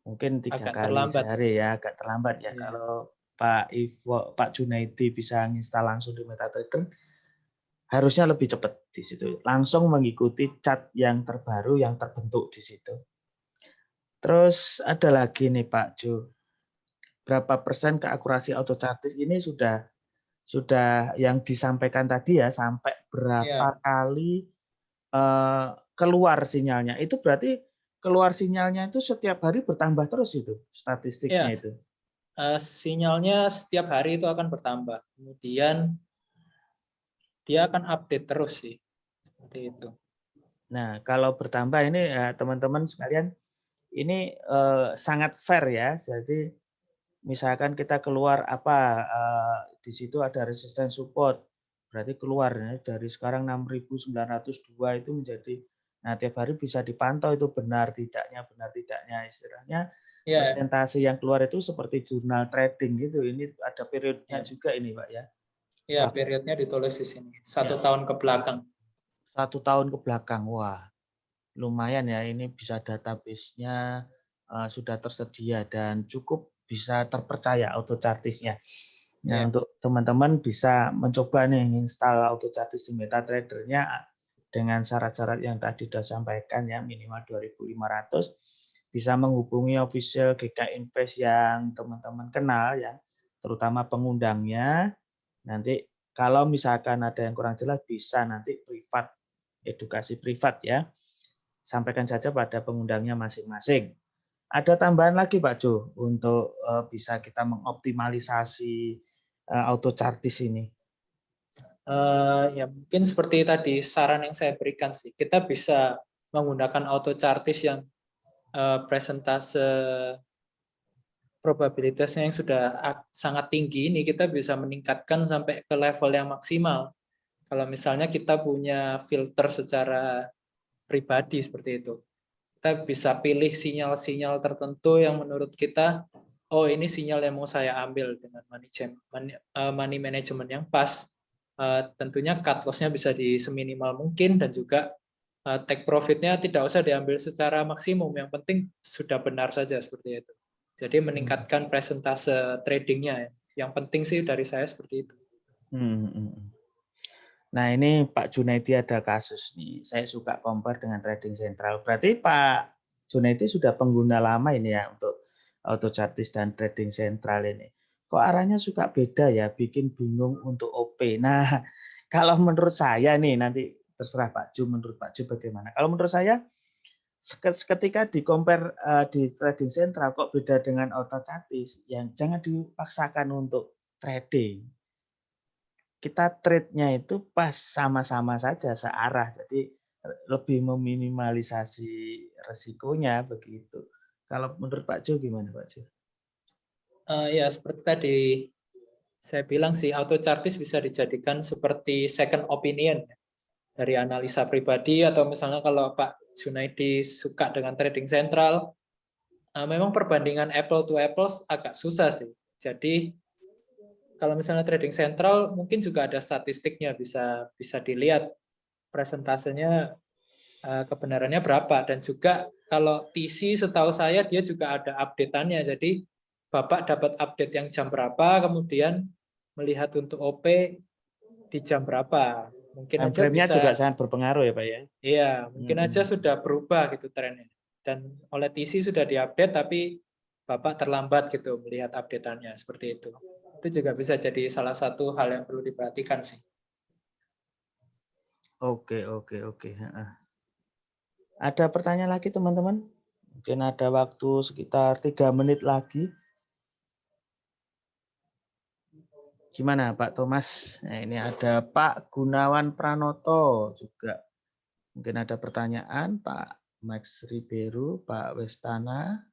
mungkin 3 kali sehari ya, agak terlambat ya. Kalau Pak Junaidi bisa install langsung di MetaTrader, harusnya lebih cepat di situ. Langsung mengikuti chart yang terbaru yang terbentuk di situ. Terus ada lagi nih Pak Jo. Berapa persen keakurasi auto chartis ini sudah yang disampaikan tadi ya, sampai berapa kali keluar sinyalnya. Itu berarti keluar sinyalnya itu setiap hari bertambah terus itu statistiknya itu. Sinyalnya setiap hari itu akan bertambah. Kemudian dia akan update terus sih. Seperti itu. Nah, kalau bertambah ini teman-teman sekalian, ini sangat fair ya. Jadi misalkan kita keluar di situ ada resistance support, berarti keluar ya, dari sekarang 6.902 itu menjadi, nah tiap hari bisa dipantau itu benar tidaknya istilahnya presentasi yang keluar itu seperti jurnal trading gitu. Ini ada periodenya juga ini Pak ya. Iya, periodnya ditulis di sini. 1 tahun ke belakang. 1 1 tahun ke belakang. Wah, lumayan ya, ini bisa database-nya sudah tersedia dan cukup bisa terpercaya AutoChartis-nya. Nah, Ya. untuk teman-teman bisa mencoba nih install AutoChartis di MetaTrader-nya dengan syarat-syarat yang tadi sudah sampaikan ya, minimal 2.500, bisa menghubungi official GK Invest yang teman-teman kenal ya, terutama pengundangnya. Nanti kalau misalkan ada yang kurang jelas bisa nanti privat, edukasi privat ya. Sampaikan saja pada pengundangnya masing-masing. Ada tambahan lagi Pak Jo untuk bisa kita mengoptimalisasi AutoChartis ini. Ya mungkin seperti tadi saran yang saya berikan sih, kita bisa menggunakan AutoChartis yang presentase probabilitasnya yang sudah sangat tinggi, ini kita bisa meningkatkan sampai ke level yang maksimal. Kalau misalnya kita punya filter secara pribadi seperti itu, kita bisa pilih sinyal-sinyal tertentu yang menurut kita, oh ini sinyal yang mau saya ambil dengan money management yang pas. Tentunya cut loss-nya bisa di seminimal mungkin, dan juga take profit-nya tidak usah diambil secara maksimum, yang penting sudah benar saja seperti itu. Jadi meningkatkan presentase tradingnya. Yang penting sih dari saya seperti itu. Nah ini Pak Junaidi ada kasus nih, saya suka compare dengan trading sentral. Berarti Pak Junaidi sudah pengguna lama ini ya untuk AutoChartis dan trading sentral ini. Kok arahnya suka beda ya, bikin bingung untuk OP. Nah kalau menurut saya nih, nanti terserah Pak Ju, menurut Pak Ju bagaimana. Kalau menurut saya ketika di compare di trading sentral kok beda dengan AutoChartis, yang jangan dipaksakan untuk trading. Kita trade-nya itu pas sama-sama saja searah, jadi lebih meminimalisasi resikonya begitu. Kalau menurut Pak Jo gimana Pak Jo? Ya seperti tadi saya bilang sih, AutoChartis bisa dijadikan seperti second opinion dari analisa pribadi, atau misalnya kalau Pak Junaidi suka dengan trading sentral, memang perbandingan apple to apples agak susah sih. Jadi kalau misalnya trading sentral mungkin juga ada statistiknya, bisa dilihat presentasenya kebenarannya berapa, dan juga kalau TC setahu saya dia juga ada update-annya. Jadi Bapak dapat update yang jam berapa, kemudian melihat untuk OP di jam berapa. Mungkin Time aja frame-nya bisa, juga sangat berpengaruh ya Pak ya? iya, mungkin aja sudah berubah gitu trennya. Dan oleh TC sudah diupdate, tapi Bapak terlambat gitu melihat update-annya, seperti itu. Itu juga bisa jadi salah satu hal yang perlu diperhatikan sih. Oke. Ada pertanyaan lagi teman-teman? Mungkin ada waktu sekitar 3 menit lagi. Gimana Pak Thomas? Nah, ini ada Pak Gunawan Pranoto juga. Mungkin ada pertanyaan Pak Max Ribeiro, Pak Westana,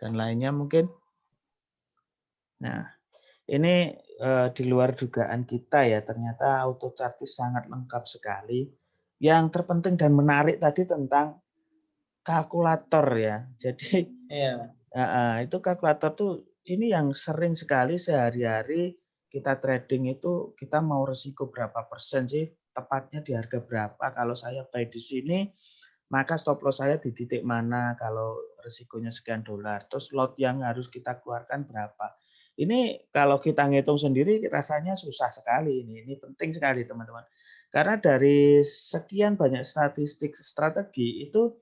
dan lainnya mungkin. Nah, ini di luar dugaan kita ya, ternyata AutoChartis sangat lengkap sekali. Yang terpenting dan menarik tadi tentang kalkulator ya. Jadi Iya. itu kalkulator tuh ini yang sering sekali sehari-hari kita trading itu, kita mau resiko berapa persen sih, tepatnya di harga berapa. Kalau saya buy di sini, maka stop loss saya di titik mana kalau resikonya sekian dolar. Terus lot yang harus kita keluarkan berapa. Ini kalau kita ngitung sendiri rasanya susah sekali ini. Ini penting sekali teman-teman. Karena dari sekian banyak statistik strategi itu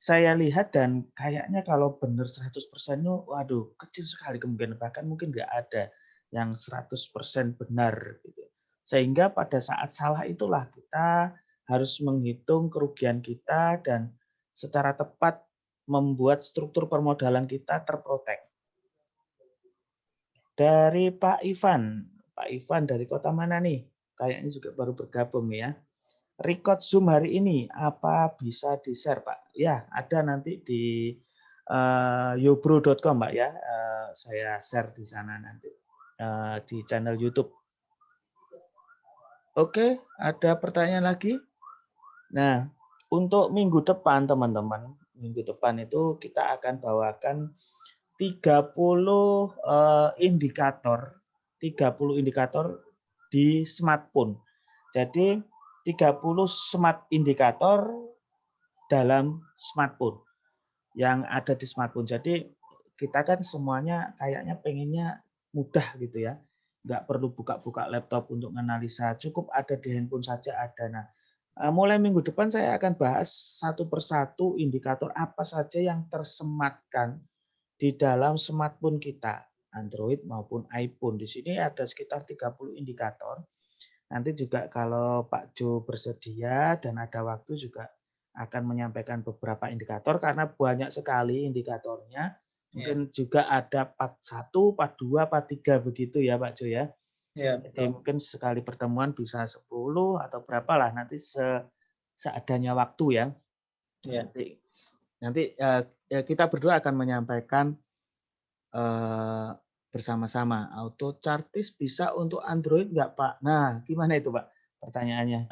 saya lihat dan kayaknya kalau benar 100% itu waduh kecil sekali kemungkinan, bahkan mungkin nggak ada yang 100% benar gitu. Sehingga pada saat salah itulah kita harus menghitung kerugian kita dan secara tepat membuat struktur permodalan kita terprotek. Dari Pak Ivan dari kota mana nih? Kayaknya juga baru bergabung ya. Record Zoom hari ini apa bisa di-share Pak? Ya, ada nanti di yobro.com Pak ya. Saya share di sana nanti di channel YouTube. Oke, ada pertanyaan lagi? Nah, untuk minggu depan teman-teman, minggu depan itu kita akan bawakan 30 indikator di smartphone. Jadi 30 smart indikator dalam smartphone yang ada di smartphone. Jadi kita kan semuanya kayaknya pengennya mudah gitu ya. Nggak perlu buka-buka laptop untuk menganalisa, cukup ada di handphone saja ada. Nah, mulai minggu depan saya akan bahas satu persatu indikator apa saja yang tersematkan di dalam smartphone kita, Android maupun iPhone. Di sini ada sekitar 30 indikator. Nanti juga kalau Pak Jo bersedia dan ada waktu juga akan menyampaikan beberapa indikator karena banyak sekali indikatornya. Mungkin juga ada part 1, part 2, part 3 begitu ya Pak Jo ya. Ya, Jadi mungkin sekali pertemuan bisa 10 atau berapa lah nanti seadanya waktu ya. ya. Nanti kita berdua akan menyampaikan bersama-sama. Auto Chartis bisa untuk Android nggak Pak? Nah, gimana itu Pak pertanyaannya?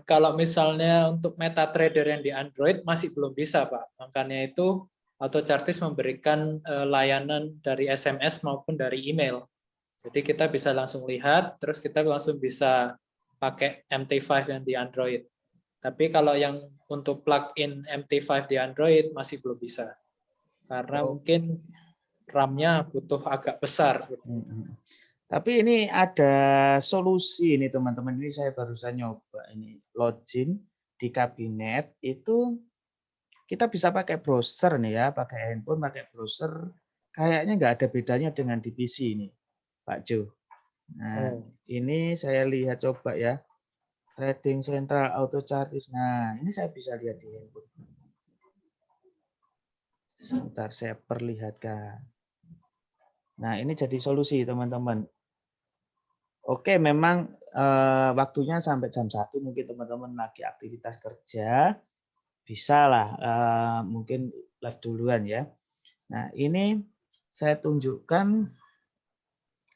Kalau misalnya untuk MetaTrader yang di Android masih belum bisa, Pak. Makanya itu AutoChartis memberikan layanan dari SMS maupun dari email. Jadi kita bisa langsung lihat, terus kita langsung bisa pakai MT5 yang di Android. Tapi kalau yang untuk plug-in MT5 di Android masih belum bisa. Karena mungkin RAM-nya butuh agak besar. Tapi ini ada solusi ini teman-teman. Ini saya barusan nyoba ini login di kabinet itu kita bisa pakai browser nih ya, pakai handphone, pakai browser. Kayaknya nggak ada bedanya dengan di PC ini, Pak Jo. Nah, ini saya lihat coba ya. Trading Central Auto Chartis. Nah, ini saya bisa lihat di handphone. Sebentar saya perlihatkan. Nah, ini jadi solusi teman-teman. Oke, memang waktunya sampai jam 1 mungkin teman-teman lagi aktivitas kerja. Bisa lah mungkin live duluan ya. Nah, ini saya tunjukkan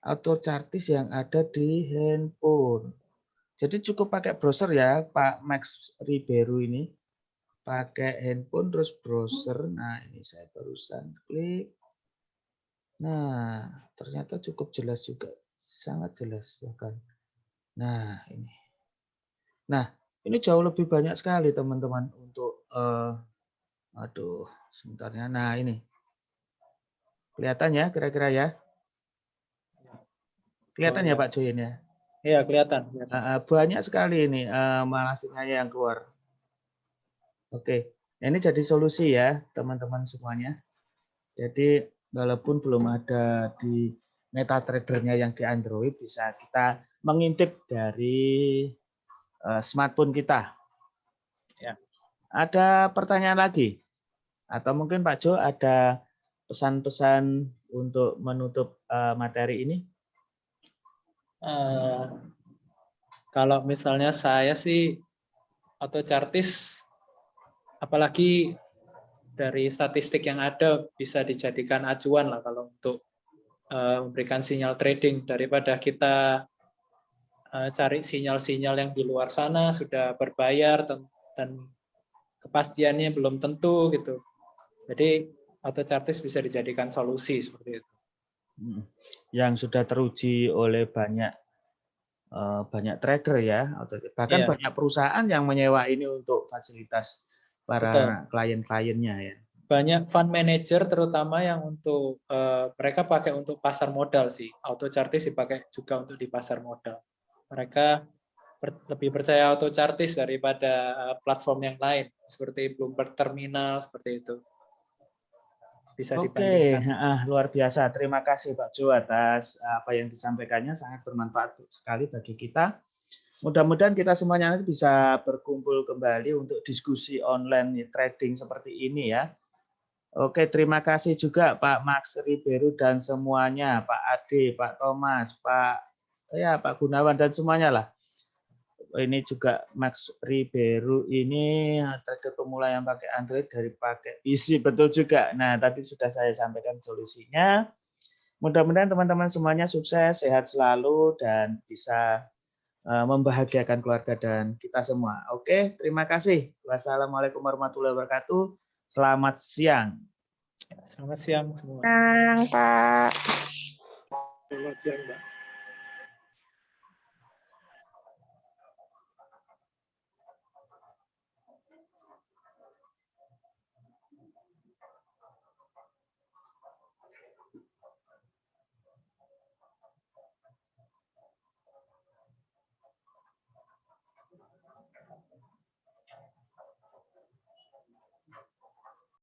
Auto Chartis yang ada di handphone. Jadi cukup pakai browser ya, Pak Max Ribeiro ini. Pakai handphone terus browser. Nah, ini saya barusan klik. Nah, ternyata cukup jelas juga. Sangat jelas bahkan. Nah, ini. Nah, ini jauh lebih banyak sekali teman-teman untuk aduh, sebentarnya. Nah, ini. Kelihatan ya kira-kira ya? Kelihatan ya Pak Joyen ya? Iya, kelihatan. Banyak sekali ini malah sinyalnya yang keluar. Oke, nah, ini jadi solusi ya teman-teman semuanya. Jadi walaupun belum ada di MetaTrader-nya yang di Android, bisa kita mengintip dari smartphone kita. Ya. Ada pertanyaan lagi? Atau mungkin Pak Jo ada pesan-pesan untuk menutup materi ini? Kalau misalnya saya sih AutoChartis, apalagi dari statistik yang ada bisa dijadikan acuan lah kalau untuk memberikan sinyal trading daripada kita cari sinyal-sinyal yang di luar sana sudah berbayar dan kepastiannya belum tentu gitu. Jadi AutoChartis bisa dijadikan solusi seperti itu. Yang sudah teruji oleh banyak trader ya, bahkan banyak perusahaan yang menyewa ini untuk fasilitas para klien-kliennya ya. Banyak fund manager terutama yang untuk mereka pakai untuk pasar modal sih. AutoChartis dipakai juga untuk di pasar modal. Mereka lebih percaya AutoChartis daripada platform yang lain seperti Bloomberg Terminal seperti itu. Bisa dibandingkan. Oke, luar biasa. Terima kasih Pak Jo atas apa yang disampaikannya, sangat bermanfaat sekali bagi kita. Mudah-mudahan kita semuanya nanti bisa berkumpul kembali untuk diskusi online trading seperti ini ya. Oke, terima kasih juga Pak Max Ribeiro dan semuanya, Pak Ade, Pak Thomas, Pak Gunawan dan semuanya lah. Ini juga Max Ribeiro ini trader pemula yang pakai Android dari pakai PC, betul juga. Nah, tadi sudah saya sampaikan solusinya. Mudah-mudahan teman-teman semuanya sukses, sehat selalu dan bisa membahagiakan keluarga dan kita semua. Oke, terima kasih. Wassalamualaikum warahmatullahi wabarakatuh. Selamat siang. Selamat siang semua. Siang, Pak. Selamat siang, Mbak.